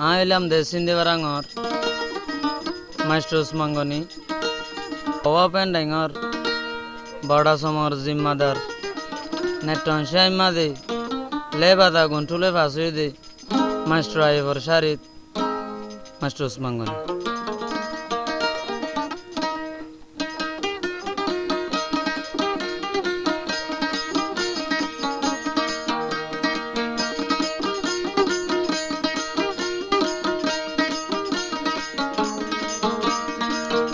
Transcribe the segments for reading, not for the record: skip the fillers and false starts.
আইলাম দে সিন্ধি বারাঙর মাস্টার উসমান গনি হওয়া পেন্ডাইঙর বড়া সমর জিম্মাদার নেটন শাইমা দে লেবাদা গুন্টুলে ফাঁসুই দে মাস্টার আইভর শারিত মাস্টার উসমান গনি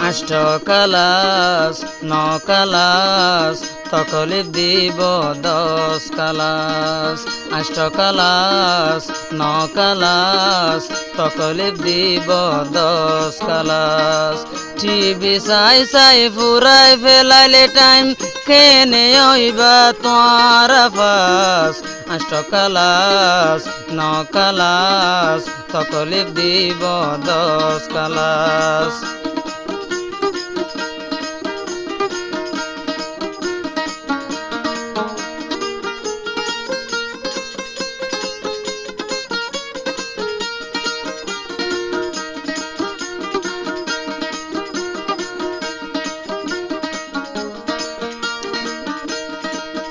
আষ্ট কালাস ন কালাস তকলিফ দিব 10 কালাস আষ্ট কালাস ন কালাস তকলিফ দিব 10 কালাস টিভি চাই চাই ফুরাই ফেলাইলে টাইম কেনে হইবা তোমার পাস আষ্ট কালাস ন কালাস তকলিফ দিব 10 কালাস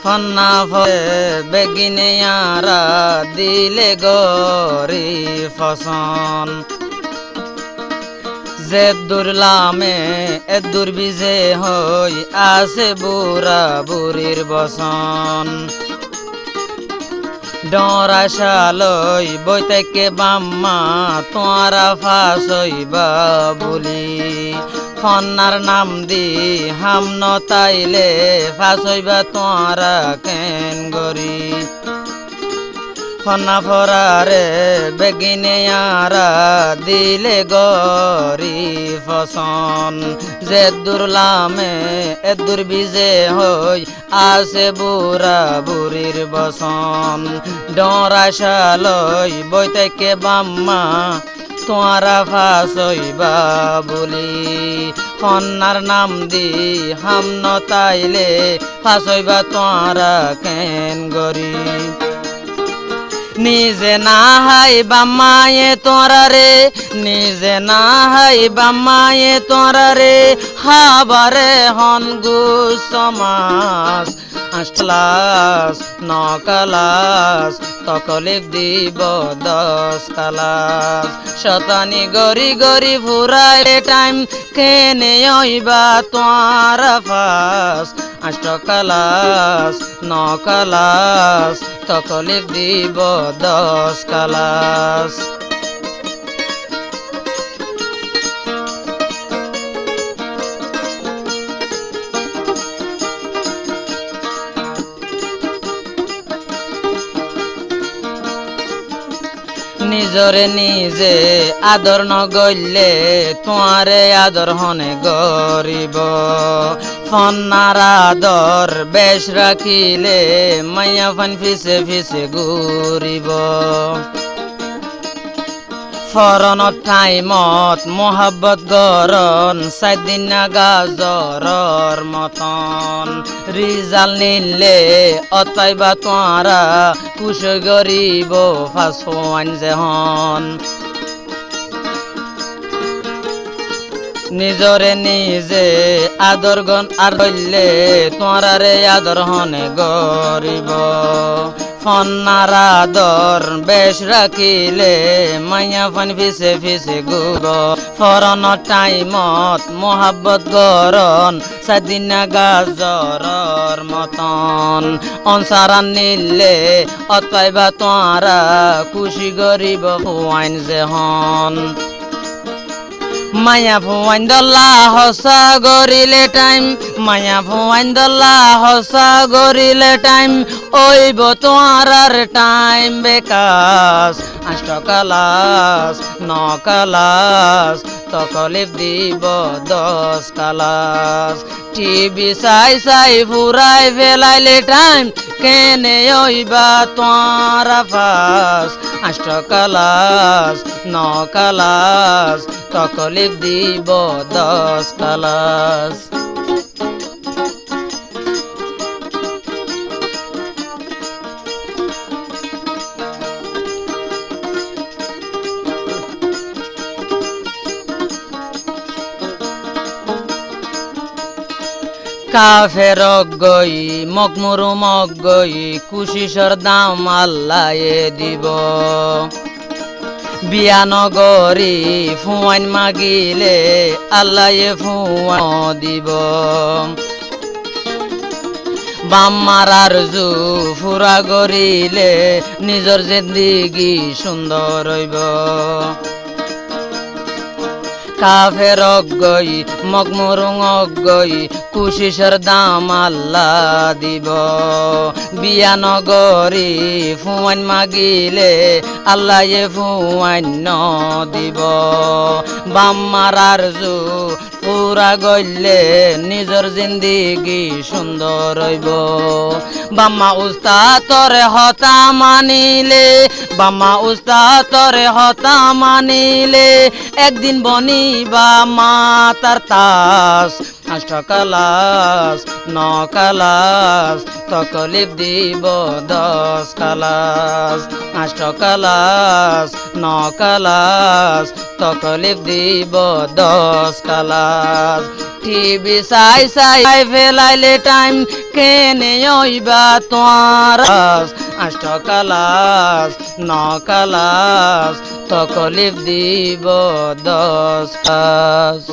ফন্না ফে বেগিনে আরা দিলে গরি ফসন যে দুর্লামে এ দুর্বিজে হই আছে বুড়া বুড়ির বসন ডরা শালই বইতেকে বাম্মা তোরা ফাঁসইবা বলি ফন্নার নাম দি হাম নতাইলে ফাঁসইবা তোরা কেন গরি ফন্না ফরারে বেগিনে আরা দিলে গরি ফসন যে দুর্লামে এ দুর্বিজে হই আছে বুড়া বুড়ির বসন ডরা শালই বইতেকে বাম্মা তোরা ফাঁসইবা বলি ফন্নার নাম দি হাম নতাইলে ফাঁসইবা তোরা কেন গরি নিজে না হাই বাম্মায়ে তোরা রে নিজে না হাই বাম্মায়ে তোরা রে হাবারে হন গু সমাস আষ্টলাস ন কালাস তকলিফ দিব 10 কালাস শতানি গরি গরি ফুরাইলে টাইম কেনে হইবা তোর ফাস আষ্ট কালাস ন কালাস তকলিফ দিব 10 কালাস নিজরে নিজে আদর নগইলে তোমারে আদর হনে গরিব ফন্নার আদর বেশ রাখিলে মাইয়া ফান ফিসে ফিসে ঘুরিব ফরন টাইমত মোহাব্বত গরন সাইদিন গাজরর মতন রিজাল নিলে অতাইবা তোরা কুশ গরিব ফাঁসোয়ান যেহন নিজরে নিজে আদর গন আর হইলে তোরারে আদর হনে গরিব ফন্নার আদর বেশ রাখিলে মাইয়া ফান ফিসে ফিসে গুব ফরন টাইমত মোহাব্বত গরন সাদিনা গাজরর মতন অনসারান নিলে অতাইবা তোরা খুশি গরিব হুয়াইন যেহন মায়া ফুয়াইন দল্লা হসা গরিলে টাইম মায়া ফুয়াইন দল্লা হসা গরিলে টাইম ওইব তোরার টাইম বেকাস আষ্ট কালাস ন কালাস তকলিফ দিব 10 কালাস টিভি চাই চাই ফুরাই ফেলাইলে টাইম কেনে হইবা তোরা ফাস আষ্ট কালাস ন কালাস তকলিফ দিব 10 কালাস কাফের গই মকমুরু মক গই কুশিসর দাম আল্লাহে দিব বিয়ানগরি ফুয়াইন মাগিলে আল্লাহে ফুয়া দিব বাম্মার আরজু ফুরা গরিলে নিজর জিন্দিগি সুন্দর হইব কাফের গই মকমুরুং গই কুশিসের দাম আল্লাহ দিব বিয়ানগরি ফুয়াইন মাগিলে আল্লাহে ফুয়াইন দিব বাম্মার আরজু পুরা গইলে নিজর জিন্দিগি সুন্দর হইব বাম্মা উস্তাদরে হতা মানিলে বাম্মা উস্তাদরে হতা মানিলে একদিন বনিবা মাতার তাস আষ্টকালাস নকালাস তকলিফ দিব 10 কালাস আষ্টকালাস নকালাস তকলিফ দিব 10 কালাস টিভি চাই চাই ফেলাইলে টাইম কেনে হইবা তোমার আষ্টকালাস নকালাস তকলিফ দিব 10 কালাস